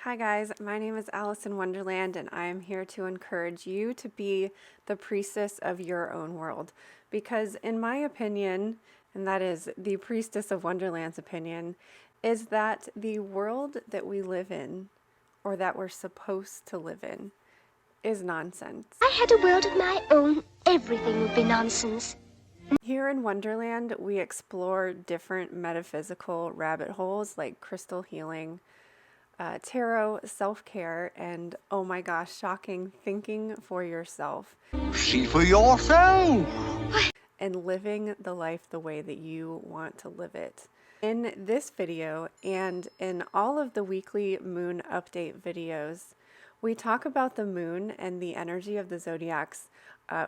Hi guys, my name is Alice in Wonderland and I am here to encourage you to be the priestess of your own world. Because in my opinion, and that is the priestess of Wonderland's opinion, is that the world that we live in, or that we're supposed to live in, is nonsense. I had a world of my own, everything would be nonsense. Here in Wonderland, we explore different metaphysical rabbit holes like crystal healing, tarot, self-care, and oh my gosh, shocking, thinking for yourself. See for yourself! And living the life the way that you want to live it. In this video and in all of the weekly moon update videos, we talk about the moon and the energy of the zodiacs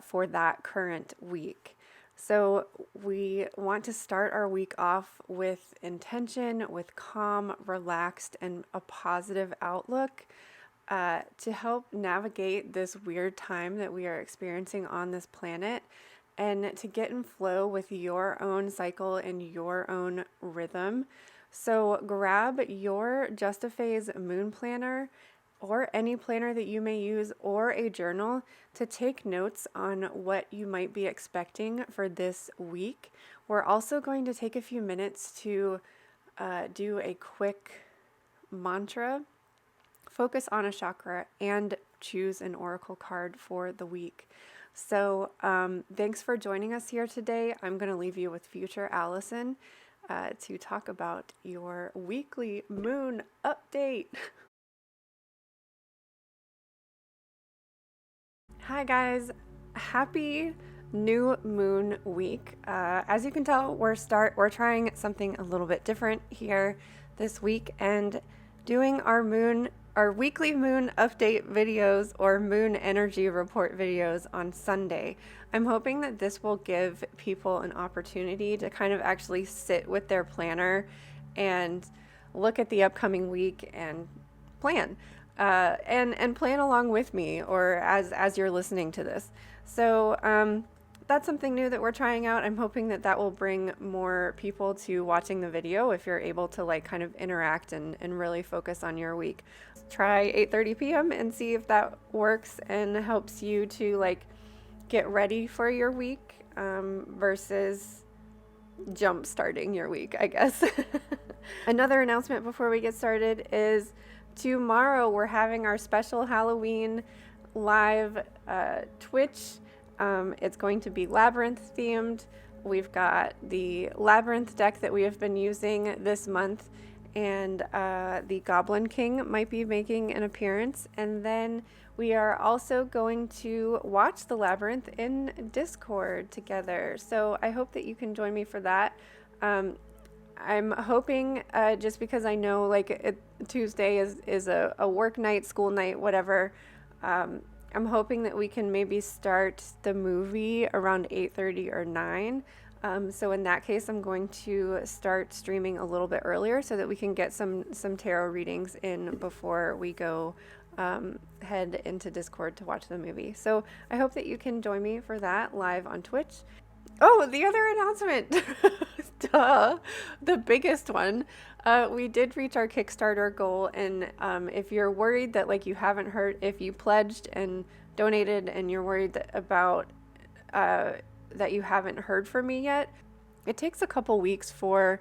for that current week. So we want to start our week off with intention, with calm, relaxed, and a positive outlook to help navigate this weird time that we are experiencing on this planet and to get in flow with your own cycle and your own rhythm. So grab your Just a Phase moon planner or any planner that you may use or a journal to take notes on what you might be expecting for this week. We're also going to take a few minutes to do a quick mantra, focus on a chakra, and choose an oracle card for the week. So thanks for joining us here today. I'm going to leave you with future Allison to talk about your weekly moon update. Hi guys, happy new moon week. As you can tell, we're trying something a little bit different here this week and doing our weekly moon update videos or moon energy report videos on Sunday. I'm hoping that this will give people an opportunity to kind of actually sit with their planner and look at the upcoming week and plan. And plan along with me or as you're listening to this. So that's something new that we're trying out. I'm hoping that that will bring more people to watching the video if you're able to like kind of interact and really focus on your week. Try 8:30 p.m. and see if that works and helps you to like get ready for your week versus jump starting your week, I guess. Another announcement before we get started is tomorrow we're having our special Halloween live Twitch. It's going to be labyrinth themed. We've got the labyrinth deck that we have been using this month, and the Goblin King might be making an appearance. And then we are also going to watch the labyrinth in Discord together. So I hope that you can join me for that. I'm hoping, just because I know like Tuesday is a work night, school night, whatever. I'm hoping that we can maybe start the movie around 8:30 or 9. So in that case, I'm going to start streaming a little bit earlier so that we can get some tarot readings in before we go head into Discord to watch the movie. So I hope that you can join me for that live on Twitch. Oh, the other announcement, duh, the biggest one. We did reach our Kickstarter goal, and if you're worried that like you haven't heard, if you pledged and donated and you're worried about that you haven't heard from me yet, it takes a couple weeks for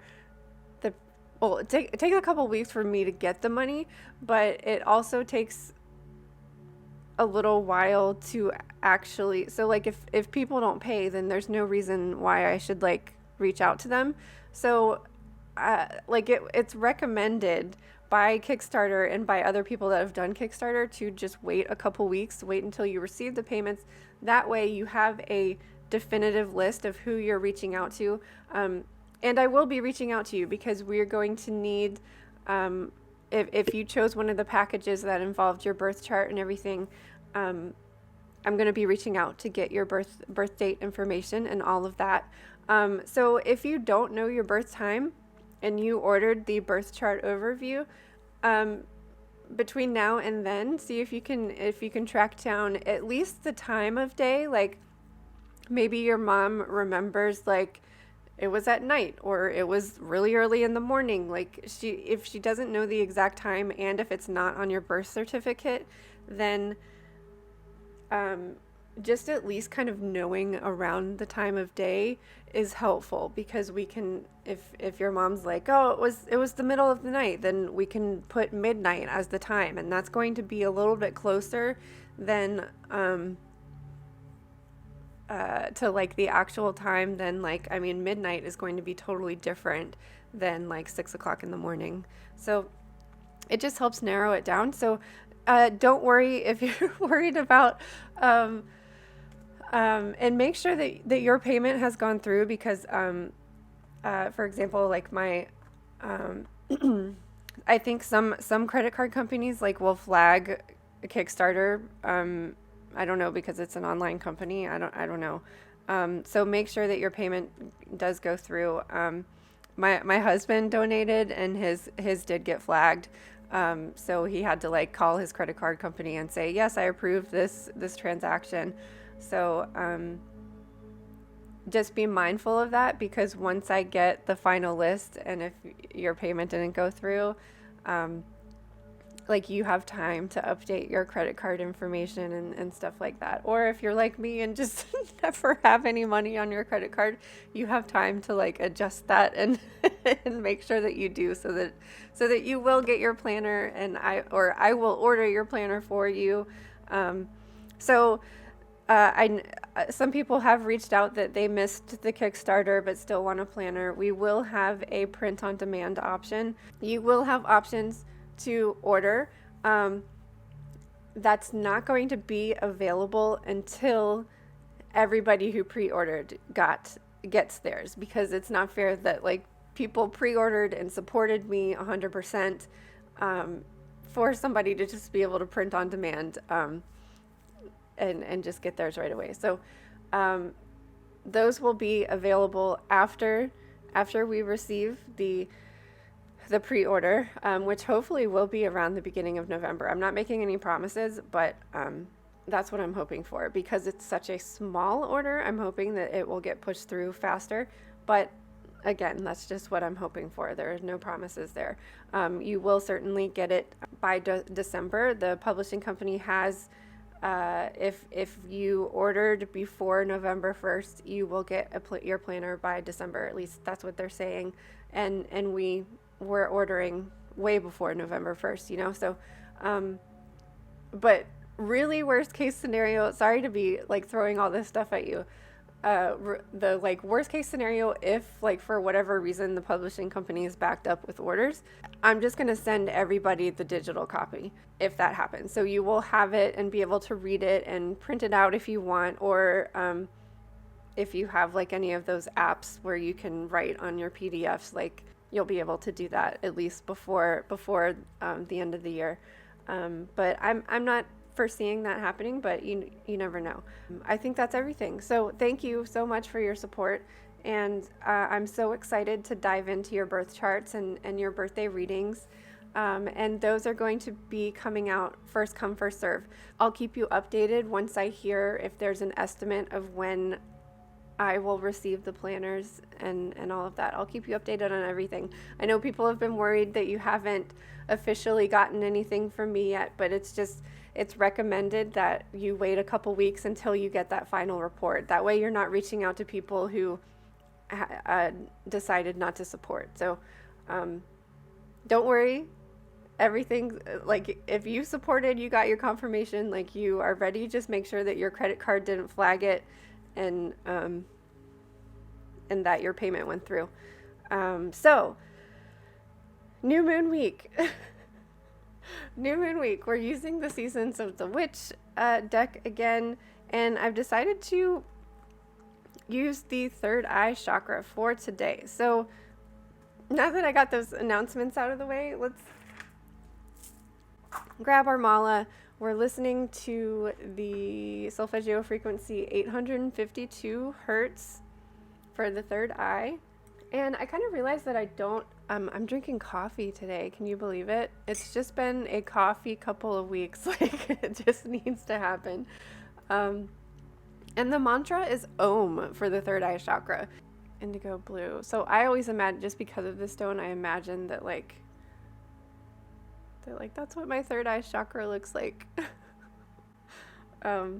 it takes a couple weeks for me to get the money, but it also takes a little while to actually, so like if people don't pay, then there's no reason why I should like reach out to them. So like it's recommended by Kickstarter and by other people that have done Kickstarter to just wait a couple weeks, wait until you receive the payments. That way you have a definitive list of who you're reaching out to. And I will be reaching out to you because we're going to need, if you chose one of the packages that involved your birth chart and everything, I'm going to be reaching out to get your birth date information and all of that. So if you don't know your birth time and you ordered the birth chart overview, between now and then, see if you can track down at least the time of day. Like maybe your mom remembers like it was at night or it was really early in the morning. Like if she doesn't know the exact time, and if it's not on your birth certificate, then just at least kind of knowing around the time of day is helpful, because we can, if your mom's like, oh, it was the middle of the night, then we can put midnight as the time, and that's going to be a little bit closer than to like the actual time. Then like, I mean, midnight is going to be totally different than like 6 o'clock in the morning. So it just helps narrow it down. So don't worry if you're worried about and make sure that your payment has gone through, because for example, like my I think some credit card companies like will flag a Kickstarter. I don't know, because it's an online company. I don't know. So make sure that your payment does go through. My husband donated, and his did get flagged. So he had to like call his credit card company and say, yes, I approve this transaction. So just be mindful of that, because once I get the final list, and if your payment didn't go through, like you have time to update your credit card information and stuff like that. Or if you're like me and just never have any money on your credit card, you have time to like adjust that and and make sure that you do, so that you will get your planner, and I will order your planner for you. Some people have reached out that they missed the Kickstarter but still want a planner. We will have a print on demand option. You will have options to order. That's not going to be available until everybody who pre-ordered gets theirs, because it's not fair that like people pre-ordered and supported me 100% for somebody to just be able to print on demand and just get theirs right away. So those will be available after we receive the pre-order, which hopefully will be around the beginning of November. I'm not making any promises, but that's what I'm hoping for, because it's such a small order. I'm hoping that it will get pushed through faster, but again, that's just what I'm hoping for. There are no promises there. You will certainly get it by December. The publishing company has, if you ordered before November 1st, you will get your planner by December. At least that's what they're saying. And we're ordering way before November 1st, so, but really worst case scenario, sorry to be like throwing all this stuff at you. The like worst case scenario, if like for whatever reason the publishing company is backed up with orders, I'm just going to send everybody the digital copy if that happens. So you will have it and be able to read it and print it out if you want, or if you have like any of those apps where you can write on your PDFs, like you'll be able to do that at least before the end of the year. But I'm not foreseeing that happening, but you never know. I think that's everything. So thank you so much for your support, and I'm so excited to dive into your birth charts and your birthday readings, and those are going to be coming out first come first serve. I'll keep you updated once I hear if there's an estimate of when I will receive the planners and all of that. I'll keep you updated on everything. I know people have been worried that you haven't officially gotten anything from me yet, but it's recommended that you wait a couple weeks until you get that final report. That way you're not reaching out to people who decided not to support. So don't worry. Everything, like if you supported, you got your confirmation, like you are ready, just make sure that your credit card didn't flag it and that your payment went through. So new moon week. New moon week. We're using the Seasons of the Witch deck again, and I've decided to use the third eye chakra for today. So now that I got those announcements out of the way, let's grab our mala. We're listening to the solfeggio frequency 852 hertz for the third eye. And I kind of realized that I'm drinking coffee today. Can you believe it? It's just been a coffee couple of weeks. Like, it just needs to happen. And the mantra is Om for the third eye chakra. indigo blue. So I always imagine, just because of this stone, I imagine that like they're like, that's what my third eye chakra looks like. But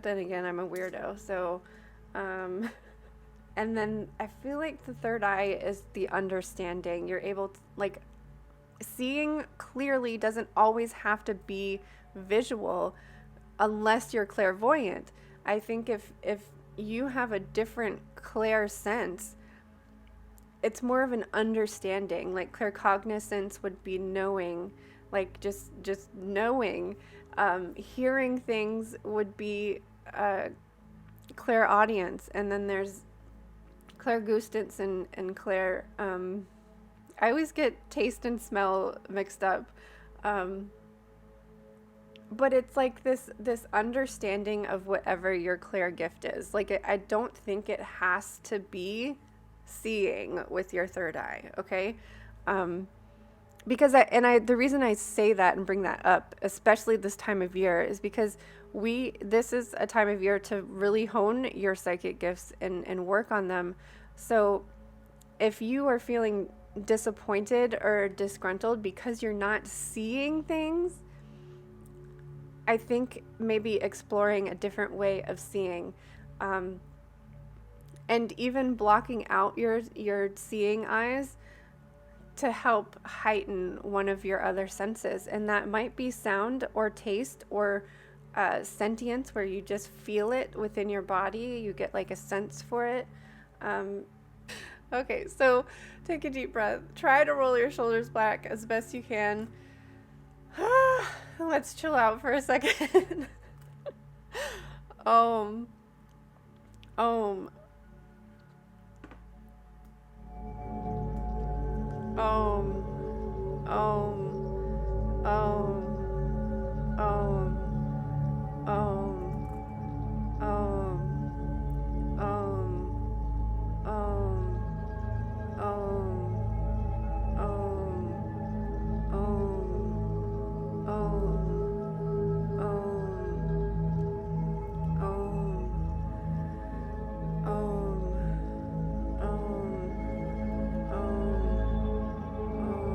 then again, I'm a weirdo, so and then I feel like the third eye is the understanding. You're able to, like, seeing clearly doesn't always have to be visual unless you're clairvoyant. I think if you have a different clairsense, it's more of an understanding. Like claircognizance would be knowing, like just knowing. Hearing things would be clairaudience, and then there's clairgustance and clair. I always get taste and smell mixed up, but it's like this understanding of whatever your clair gift is. Like I don't think it has to be seeing with your third eye, okay? Because the reason I say that and bring that up, especially this time of year, is because this is a time of year to really hone your psychic gifts and work on them. So if you are feeling disappointed or disgruntled because you're not seeing things, I think maybe exploring a different way of seeing, and even blocking out your seeing eyes to help heighten one of your other senses. And that might be sound or taste or sentience, where you just feel it within your body. You get like a sense for it. Okay, so take a deep breath. Try to roll your shoulders back as best you can. Let's chill out for a second. Om. Om. Om. Om. Om. Om. Om. Om. Om. Om. Om.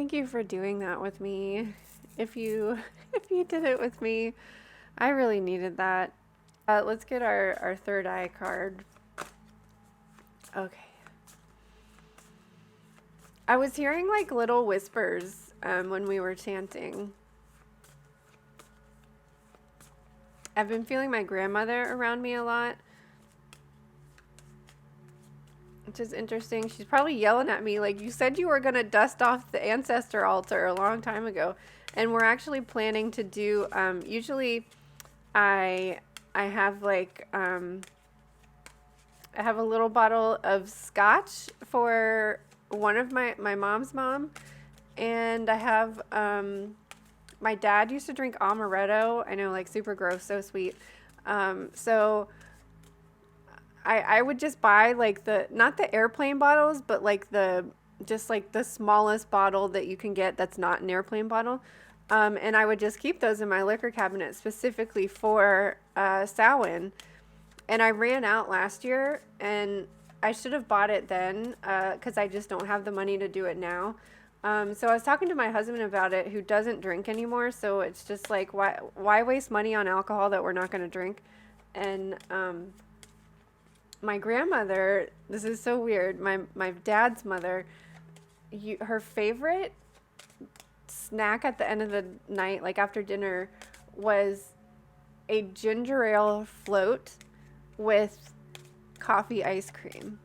Thank you for doing that with me. If you if you did it with me, I really needed that. Let's get our third eye card. Okay. I was hearing like little whispers when we were chanting. I've been feeling my grandmother around me a lot, which is interesting. She's probably yelling at me like, you said you were going to dust off the ancestor altar a long time ago. And we're actually planning to do, usually I have like, I have a little bottle of scotch for one of my mom's mom. And I have, my dad used to drink amaretto. I know, like super gross, so sweet. So I would just buy like not the airplane bottles, but like just like the smallest bottle that you can get that's not an airplane bottle. And I would just keep those in my liquor cabinet specifically for Samhain. And I ran out last year, and I should have bought it then because I just don't have the money to do it now. So I was talking to my husband about it, who doesn't drink anymore. So it's just like, why waste money on alcohol that we're not going to drink? And my grandmother, this is so weird. My dad's mother, her favorite snack at the end of the night, like after dinner, was a ginger ale float with coffee ice cream.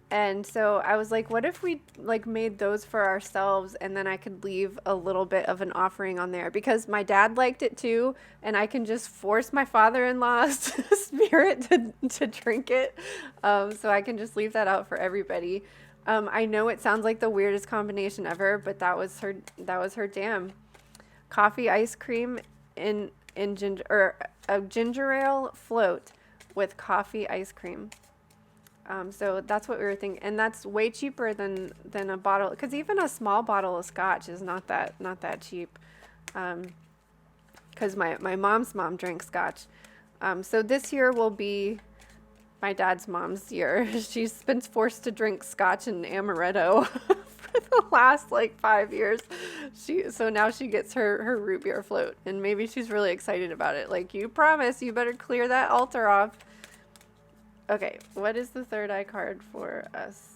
And so I was like, what if we like made those for ourselves, and then I could leave a little bit of an offering on there, because my dad liked it too, and I can just force my father-in-law's spirit to drink it. So I can just leave that out for everybody. I know it sounds like the weirdest combination ever, but that was her jam. Coffee ice cream in ginger, or a ginger ale float with coffee ice cream. So that's what we were thinking, and that's way cheaper than a bottle, because even a small bottle of scotch is not that cheap. Because my mom's mom drank scotch. So this year will be my dad's mom's year. She's been forced to drink scotch and amaretto for the last like 5 years. So now she gets her root beer float, and maybe she's really excited about it. Like, you promise, you better clear that altar off. Okay, what is the third eye card for us?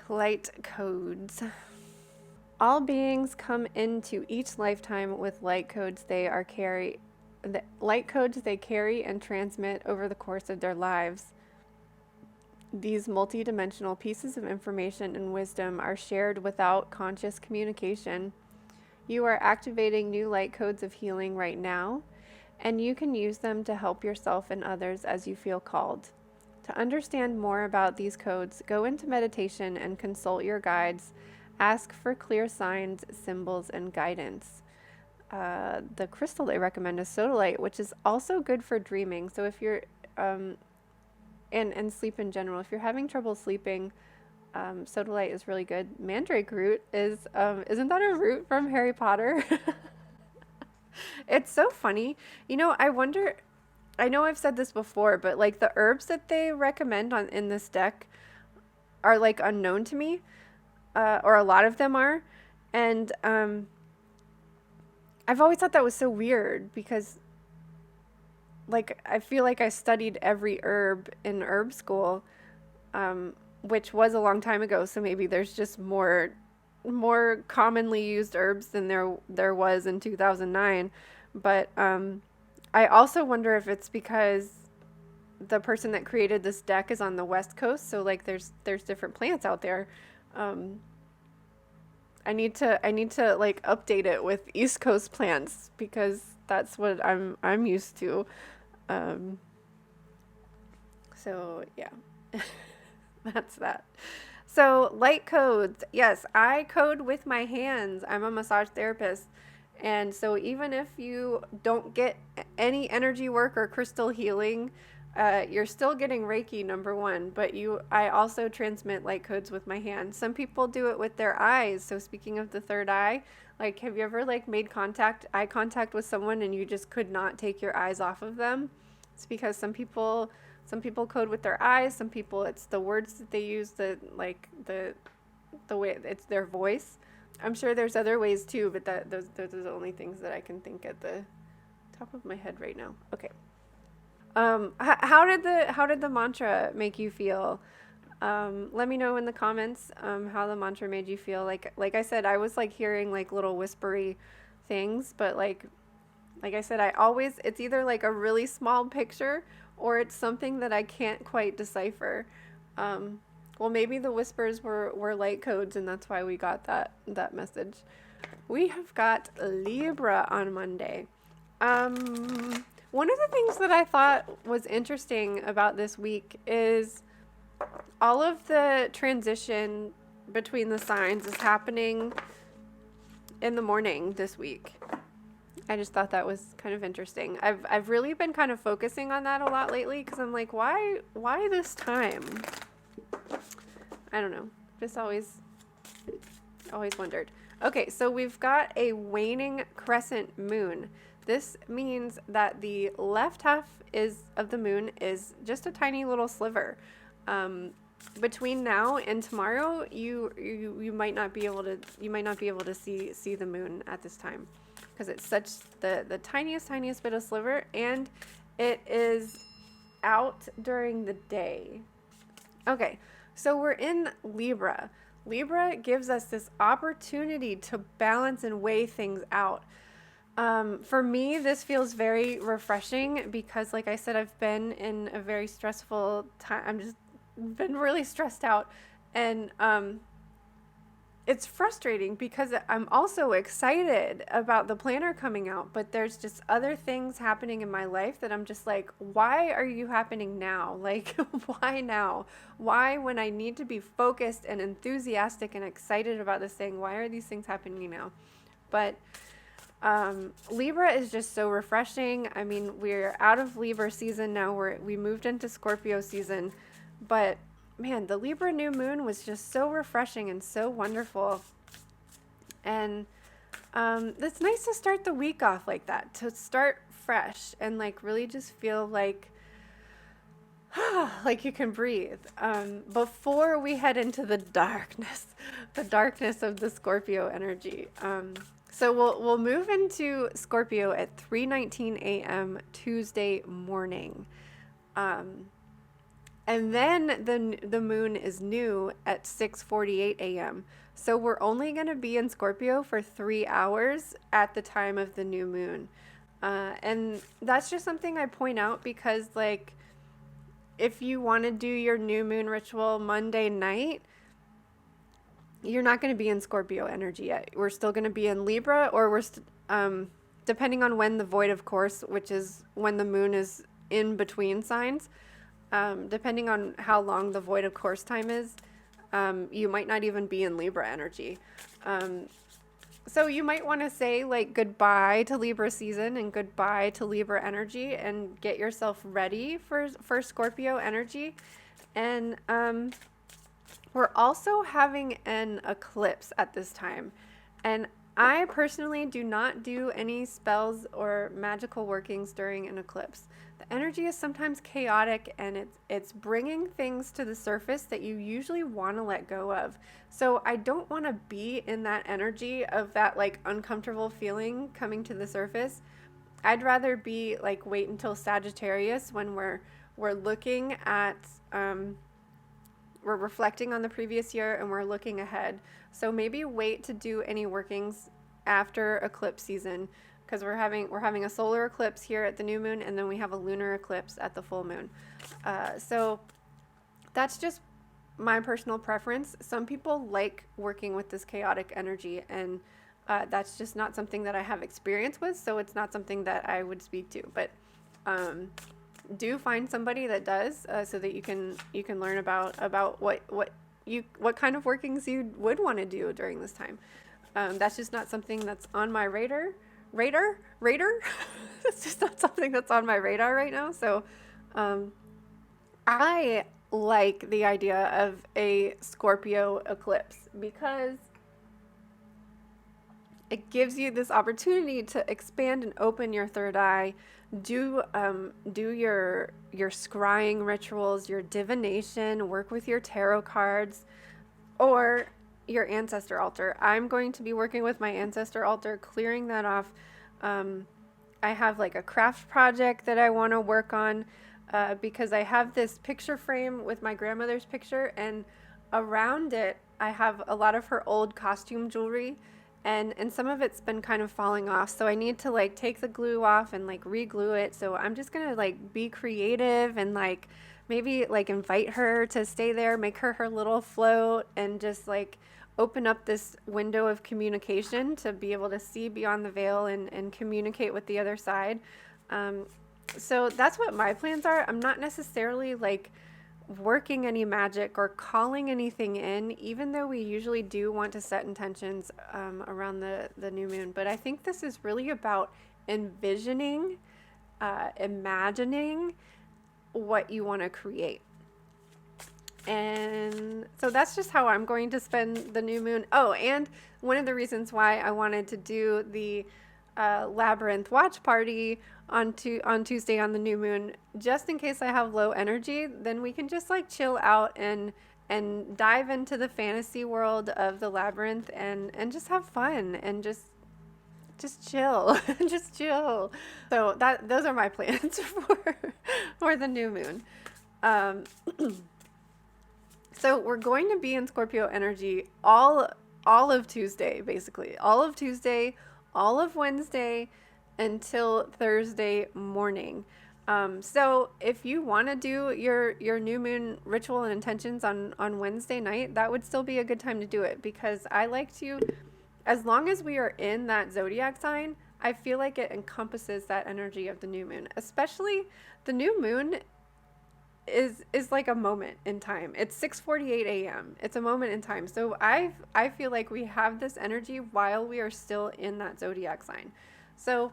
Light codes. All beings come into each lifetime with light codes the light codes they carry and transmit over the course of their lives. These multidimensional pieces of information and wisdom are shared without conscious communication. You are activating new light codes of healing right now, and you can use them to help yourself and others as you feel called. To understand more about these codes, go into meditation and consult your guides. Ask for clear signs, symbols, and guidance. The crystal they recommend is sodalite, which is also good for dreaming. So if you're, and sleep in general, if you're having trouble sleeping, sodalite is really good. Mandrake root is, isn't that a root from Harry Potter? It's so funny. You know, I wonder, I know I've said this before, but like the herbs that they recommend in this deck are like unknown to me, or a lot of them are. And I've always thought that was so weird, because like I feel like I studied every herb in herb school, which was a long time ago. So maybe there's just more commonly used herbs than there was in 2009. But I also wonder if it's because the person that created this deck is on the West Coast, so like there's different plants out there. I need to like update it with East Coast plants, because that's what I'm used to. So yeah. That's that. So light codes. Yes, I code with my hands. I'm a massage therapist. And so even if you don't get any energy work or crystal healing, you're still getting Reiki, number one. But I also transmit light codes with my hands. Some people do it with their eyes. So speaking of the third eye, like, have you ever like made eye contact with someone and you just could not take your eyes off of them? It's because some people code with their eyes. Some people, it's the words that they use, the the way it's their voice. I'm sure there's other ways too, but those are the only things that I can think at the top of my head right now. Okay. How did the mantra make you feel? Let me know in the comments how the mantra made you feel. Like I said, I was like hearing like little whispery things, but like I said, it's either like a really small picture or it's something that I can't quite decipher. Well, maybe the whispers were light codes, and that's why we got that message. We have got Libra on Monday. One of the things that I thought was interesting about this week is all of the transition between the signs is happening in the morning this week. I just thought that was kind of interesting. I've really been kind of focusing on that a lot lately because I'm like, why this time? I don't know. Just always wondered. Okay, so we've got a waning crescent moon. This means that the left half of the moon is just a tiny little sliver. Between now and tomorrow, you might not be able to see the moon at this time because it's such the tiniest bit of sliver, and it is out during the day. Okay, so we're in Libra. Libra gives us this opportunity to balance and weigh things out. For me, this feels very refreshing because, like I said, I've been in a very stressful time. I'm just been really stressed out, and it's frustrating because I'm also excited about the planner coming out, but there's just other things happening in my life that I'm just like, why are you happening now? Like, why now? Why, when I need to be focused and enthusiastic and excited about this thing, why are these things happening now? But Libra is just so refreshing. I mean, we're out of Libra season now. We moved into Scorpio season, but man, the Libra new moon was just so refreshing and so wonderful. And it's nice to start the week off like that, to start fresh and like really just feel like like you can breathe before we head into the darkness of the Scorpio energy. So we'll move into Scorpio at 3:19 a.m. Tuesday morning. And then the moon is new at 6:48 a.m. So we're only going to be in Scorpio for 3 hours at the time of the new moon. And that's just something I point out because, like, if you want to do your new moon ritual Monday night, you're not going to be in Scorpio energy yet. We're still going to be in Libra, or depending on when the void of course, which is when the moon is in between signs, depending on how long the void of course time is, you might not even be in Libra energy. So you might want to say like goodbye to Libra season and goodbye to Libra energy and get yourself ready for Scorpio energy. And we're also having an eclipse at this time. And I personally do not do any spells or magical workings during an eclipse. The energy is sometimes chaotic, and it's bringing things to the surface that you usually want to let go of. So I don't want to be in that energy of that like uncomfortable feeling coming to the surface. I'd rather be like wait until Sagittarius when we're looking at we're reflecting on the previous year and we're looking ahead. So maybe wait to do any workings after eclipse season, because we're having a solar eclipse here at the new moon, and then we have a lunar eclipse at the full moon. So that's just my personal preference. Some people like working with this chaotic energy, and that's just not something that I have experience with, so it's not something that I would speak to. But do find somebody that does, so that you can learn about what kind of workings you would want to do during this time. That's just not something that's on my radar. It's just not something that's on my radar right now. So I like the idea of a Scorpio eclipse because it gives you this opportunity to expand and open your third eye, do your scrying rituals, your divination, work with your tarot cards, or your ancestor altar. I'm going to be working with my ancestor altar, clearing that off. I have like a craft project that I want to work on because I have this picture frame with my grandmother's picture, and around it I have a lot of her old costume jewelry, and some of it's been kind of falling off, so I need to like take the glue off and like re-glue it. So I'm just gonna like be creative and like maybe like invite her to stay there, make her little float, and just like open up this window of communication to be able to see beyond the veil and communicate with the other side. So that's what my plans are. I'm not necessarily like working any magic or calling anything in, even though we usually do want to set intentions around the new moon. But I think this is really about envisioning, imagining what you want to create. And so that's just how I'm going to spend the new moon. Oh, and one of the reasons why I wanted to do the Labyrinth watch party on Tuesday on the new moon, just in case I have low energy, then we can just like chill out and dive into the fantasy world of the Labyrinth and just have fun and just chill. Just chill. So those are my plans for the new moon. So we're going to be in Scorpio energy all of Tuesday, basically. All of Tuesday, all of Wednesday, until Thursday morning. So if you want to do your new moon ritual and intentions on Wednesday night, that would still be a good time to do it, because I like to, as long as we are in that zodiac sign, I feel like it encompasses that energy of the new moon. Especially the new moon is like a moment in time. It's 6:48 a.m. It's a moment in time. So I feel like we have this energy while we are still in that zodiac sign. So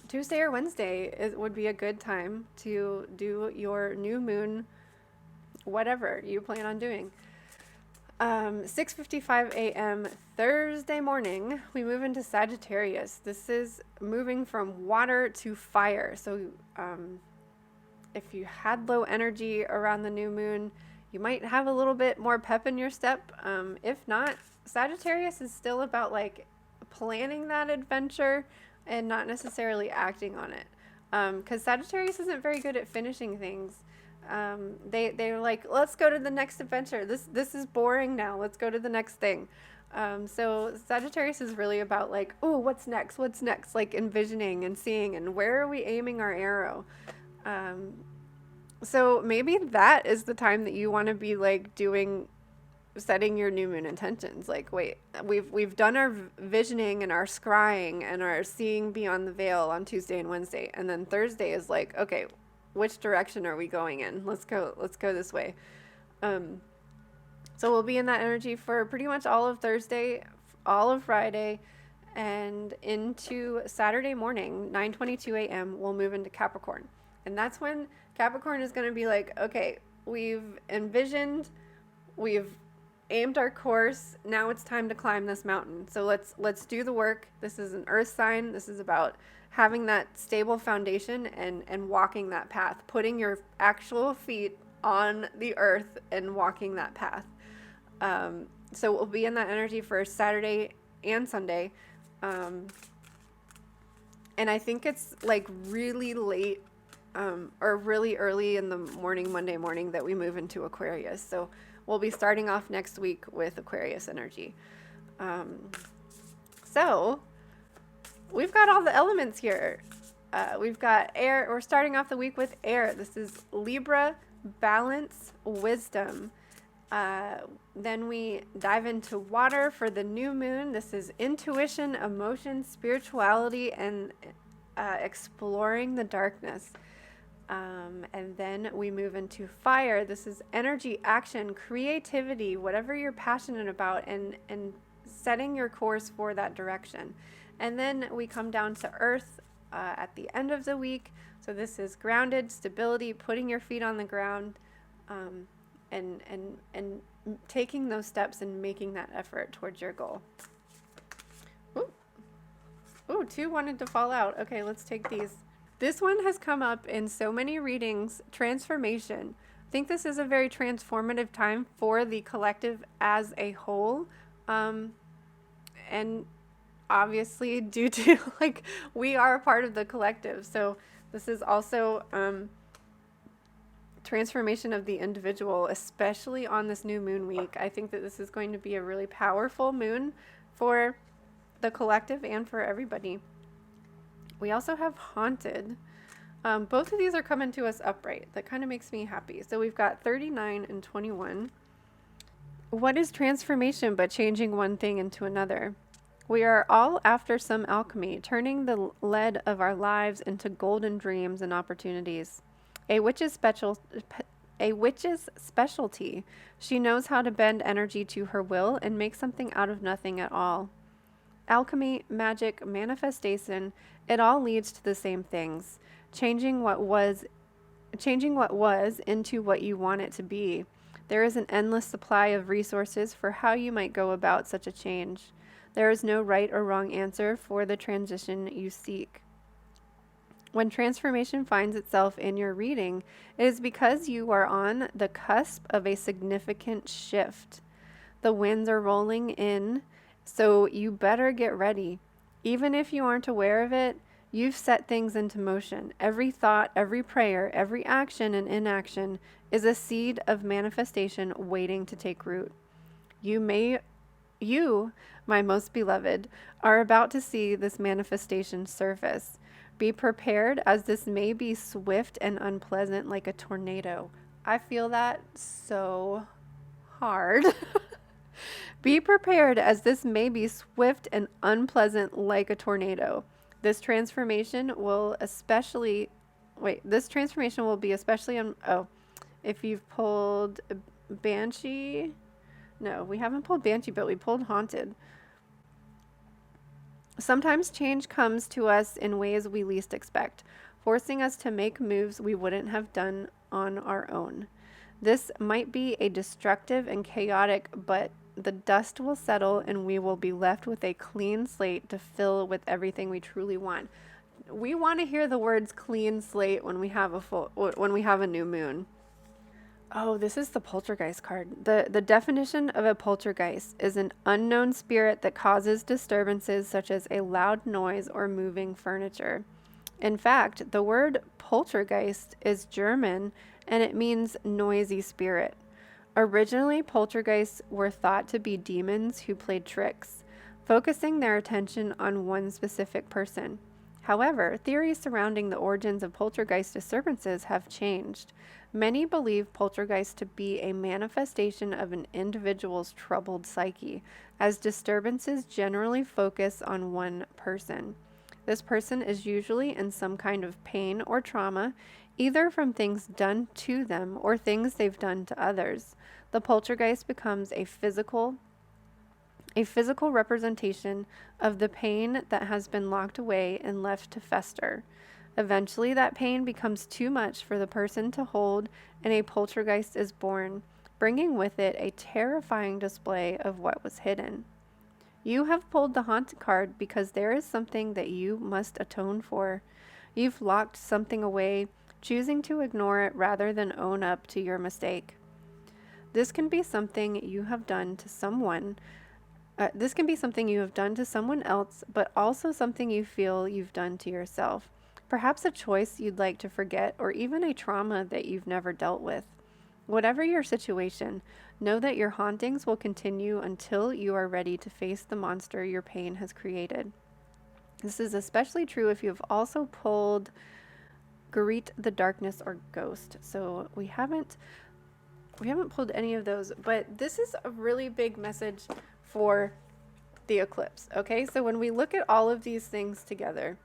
Tuesday or Wednesday would be a good time to do your new moon, whatever you plan on doing. 6:55 a.m. Thursday morning, we move into Sagittarius. This is moving from water to fire. So if you had low energy around the new moon, you might have a little bit more pep in your step. If not, Sagittarius is still about like planning that adventure and not necessarily acting on it. Because Sagittarius isn't very good at finishing things. They're like, let's go to the next adventure. This is boring now. Let's go to the next thing. So Sagittarius is really about like, oh, what's next? What's next? Like envisioning and seeing, and where are we aiming our arrow? So maybe that is the time that you want to be like setting your new moon intentions. Like, wait, we've done our visioning and our scrying and our seeing beyond the veil on Tuesday and Wednesday. And then Thursday is like, okay, which direction are we going in? Let's go this way. So we'll be in that energy for pretty much all of Thursday, all of Friday, and into Saturday morning, 9:22 a.m., we'll move into Capricorn. And that's when Capricorn is going to be like, okay, we've envisioned, we've aimed our course, now it's time to climb this mountain. So let's do the work. This is an earth sign. This is about having that stable foundation and walking that path, putting your actual feet on the earth and walking that path. So we'll be in that energy for Saturday and Sunday. And I think it's like really late or really early in the morning, Monday morning, that we move into Aquarius. So we'll be starting off next week with Aquarius energy. So we've got all the elements here. We've got air. We're starting off the week with air. This is Libra, balance, wisdom. Then we dive into water for the new moon. This is intuition, emotion, spirituality, and exploring the darkness. And then we move into fire. This is energy, action, creativity, whatever you're passionate about, and setting your course for that direction. And then we come down to earth at the end of the week. So this is grounded, stability, putting your feet on the ground, and taking those steps and making that effort towards your goal. Ooh, 2 wanted to fall out. Okay, let's take these. This one has come up in so many readings. Transformation. I think this is a very transformative time for the collective as a whole. And obviously due to like we are a part of the collective. So this is also transformation of the individual, especially on this new moon week. I think that this is going to be a really powerful moon for the collective and for everybody. We also have haunted. Both of these are coming to us upright. That kind of makes me happy. So we've got 39 and 21. What is transformation but changing one thing into another? We are all after some alchemy, turning the lead of our lives into golden dreams and opportunities. A witch's specialty. She knows how to bend energy to her will and make something out of nothing at all. Alchemy, magic, manifestation, it all leads to the same things. Changing what was into what you want it to be. There is an endless supply of resources for how you might go about such a change. There is no right or wrong answer for the transition you seek. When transformation finds itself in your reading, it is because you are on the cusp of a significant shift. The winds are rolling in, so you better get ready. Even if you aren't aware of it, you've set things into motion. Every thought, every prayer, every action and inaction is a seed of manifestation waiting to take root. You, my most beloved, are about to see this manifestation surface. Be prepared, as this may be swift and unpleasant like a tornado. I feel that so hard. Be prepared, as this may be swift and unpleasant like a tornado. This transformation will be especially if you've pulled Banshee. No, we haven't pulled Banshee, but we pulled Haunted. Sometimes change comes to us in ways we least expect, forcing us to make moves we wouldn't have done on our own. This might be a destructive and chaotic, but the dust will settle and we will be left with a clean slate to fill with everything we truly want. We want to hear the words clean slate when we have a new moon. Oh, this is the poltergeist card. The definition of a poltergeist is an unknown spirit that causes disturbances such as a loud noise or moving furniture. In fact, the word poltergeist is German and it means noisy spirit. Originally, poltergeists were thought to be demons who played tricks, focusing their attention on one specific person. However, theories surrounding the origins of poltergeist disturbances have changed. Many believe poltergeist to be a manifestation of an individual's troubled psyche, as disturbances generally focus on one person. This person is usually in some kind of pain or trauma, either from things done to them or things they've done to others. The poltergeist becomes a physical representation of the pain that has been locked away and left to fester. Eventually, that pain becomes too much for the person to hold, and a poltergeist is born, bringing with it a terrifying display of what was hidden. You have pulled the Haunted card because there is something that you must atone for. You've locked something away, choosing to ignore it rather than own up to your mistake. This can be something you have done to someone. This can be something you have done to someone else, but also something you feel you've done to yourself. Perhaps a choice you'd like to forget, or even a trauma that you've never dealt with. Whatever your situation, know that your hauntings will continue until you are ready to face the monster your pain has created. This is especially true if you have also pulled Greet the Darkness or Ghost. So we haven't pulled any of those, but this is a really big message for the eclipse. Okay, so when we look at all of these things together,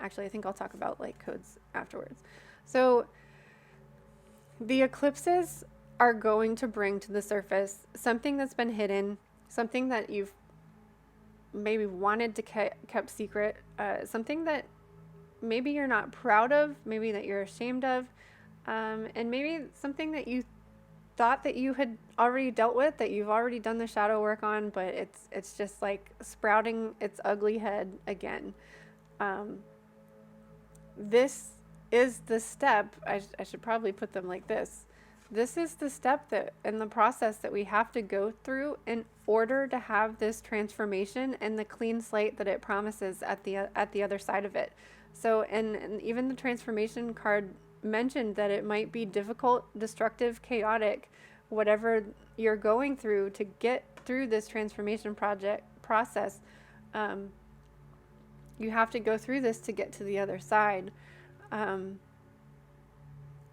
actually, I think I'll talk about like codes afterwards. So the eclipses are going to bring to the surface something that's been hidden, something that you've maybe wanted to kept secret, something that maybe you're not proud of, maybe that you're ashamed of, and maybe something that you thought that you had already dealt with, that you've already done the shadow work on, but it's just like sprouting its ugly head again. This is the step. I should probably put them like this. This is the step that in the process that we have to go through in order to have this transformation and the clean slate that it promises at the other side of it. So, and even the transformation card mentioned that it might be difficult, destructive, chaotic, whatever you're going through to get through this transformation process. You have to go through this to get to the other side. And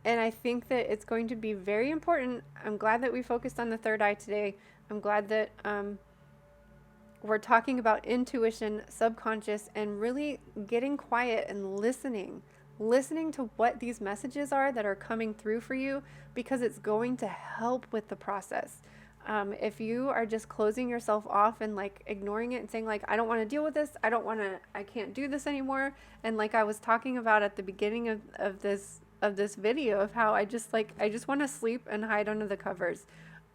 I think that it's going to be very important. I'm glad that we focused on the third eye today. I'm glad that we're talking about intuition, subconscious, and really getting quiet and listening to what these messages are that are coming through for you, because it's going to help with the process. If you are just closing yourself off and like ignoring it and saying like, I don't want to deal with this, I can't do this anymore. And like I was talking about at the beginning of this video of how I just want to sleep and hide under the covers.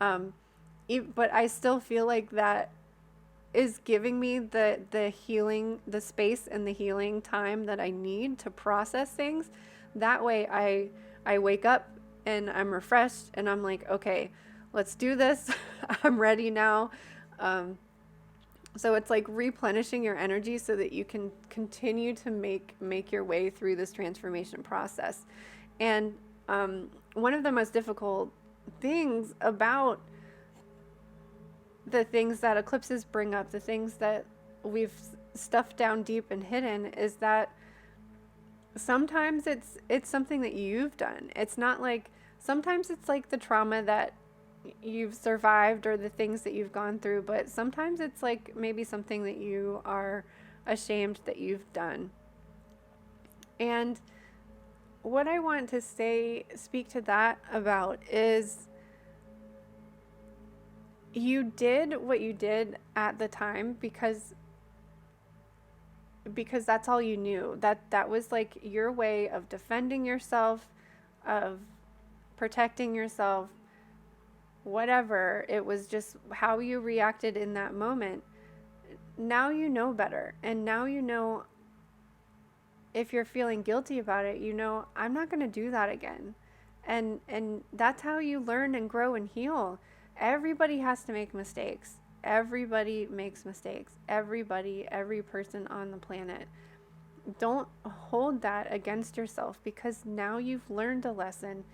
But I still feel like that is giving me the healing, the space and the healing time that I need to process things. That way I wake up and I'm refreshed and I'm like, okay, let's do this. I'm ready now. So it's like replenishing your energy so that you can continue to make your way through this transformation process. And one of the most difficult things about the things that eclipses bring up, the things that we've stuffed down deep and hidden, is that sometimes it's something that you've done. It's not like, sometimes it's like the trauma that you've survived or the things that you've gone through, but sometimes it's like maybe something that you are ashamed that you've done. And what I want to speak to that about is, you did what you did at the time because that's all you knew. That was like your way of defending yourself, of protecting yourself, whatever. It was just how you reacted in that moment. Now you know better, and now you know, if you're feeling guilty about it, you know, I'm not going to do that again. And that's how you learn and grow and heal. Everybody has to make mistakes. Everybody makes mistakes. Everybody, every person on the planet. Don't hold that against yourself, because now you've learned a lesson.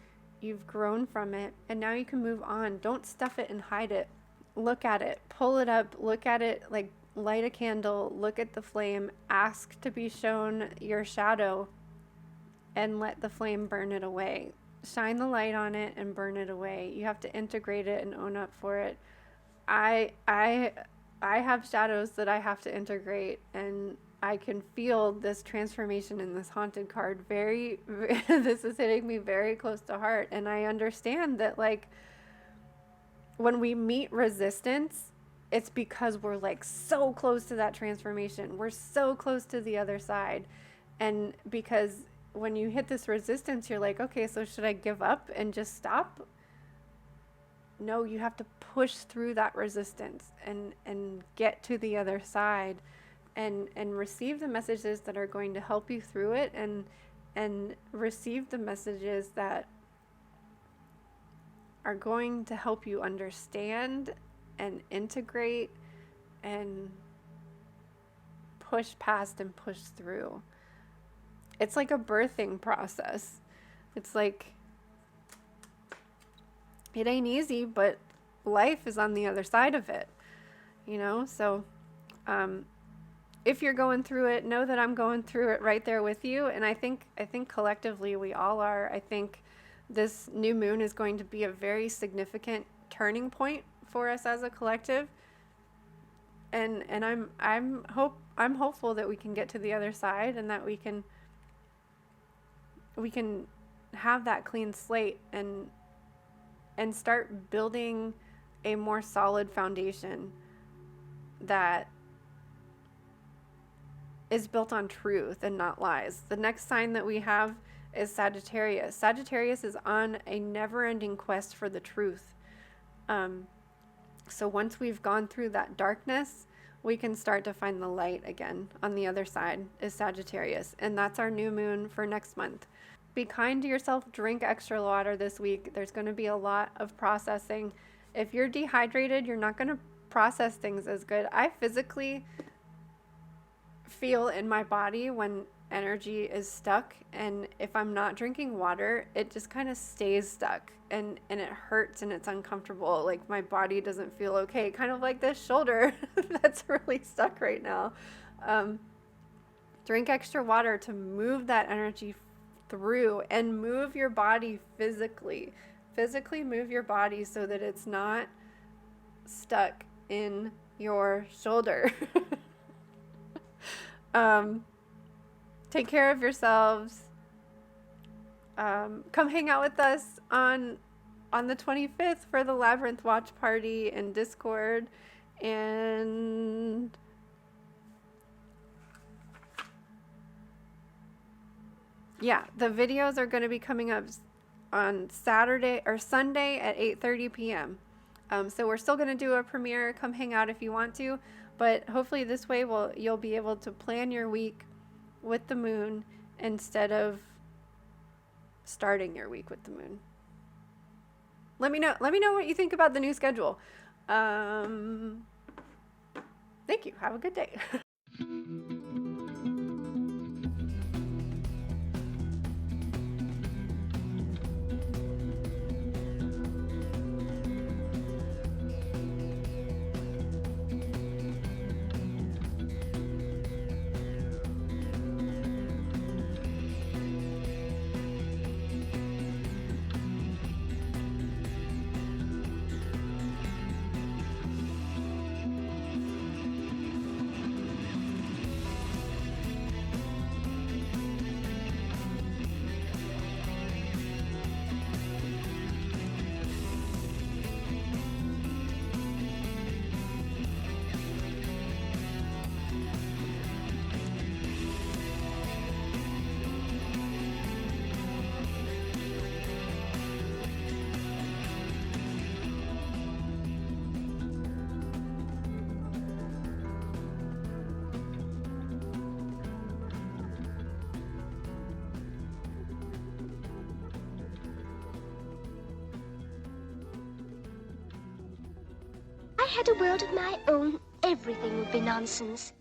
You've grown from it, and now you can move on. Don't stuff it and hide it. Look at it, pull it up, look at it, like light a candle, look at the flame, ask to be shown your shadow, and let the flame burn it away. Shine the light on it and burn it away. You have to integrate it and own up for it. I have shadows that I have to integrate, and I can feel this transformation in this haunted card very this is hitting me very close to heart. And I understand that, like, when we meet resistance, it's because we're like so close to that transformation. We're so close to the other side. And because when you hit this resistance, you're like, okay, so should I give up and just stop? No, you have to push through that resistance and get to the other side and receive the messages that are going to help you through it, and receive the messages that are going to help you understand and integrate and push past and push through. It's like a birthing process. It's like, it ain't easy, but life is on the other side of it, you know? So, if you're going through it, know that I'm going through it right there with you. And I think collectively we all are. I think this new moon is going to be a very significant turning point for us as a collective. And I'm hopeful that we can get to the other side, and that we can have that clean slate and start building a more solid foundation that is built on truth and not lies. The next sign that we have is Sagittarius. Sagittarius is on a never-ending quest for the truth. So once we've gone through that darkness, we can start to find the light again. On the other side is Sagittarius, and that's our new moon for next month. be kind to yourself. Drink extra water this week. There's going to be a lot of processing. If you're dehydrated, you're not going to process things as good. I physically feel in my body when energy is stuck, and if I'm not drinking water, it just kind of stays stuck, and it hurts and it's uncomfortable. Like my body doesn't feel okay, kind of like this shoulder that's really stuck right now. Drink extra water to move that energy through, and move your body physically move your body so that it's not stuck in your shoulder. Take care of yourselves. Come hang out with us on the 25th for the Labyrinth watch party in Discord. And yeah, the videos are going to be coming up on Saturday or Sunday at 8:30 p.m. So we're still going to do a premiere. Come hang out if you want to. But hopefully this way you'll be able to plan your week with the moon instead of starting your week with the moon. Let me know what you think about the new schedule. Thank you. Have a good day. I had a world of my own, everything would be nonsense.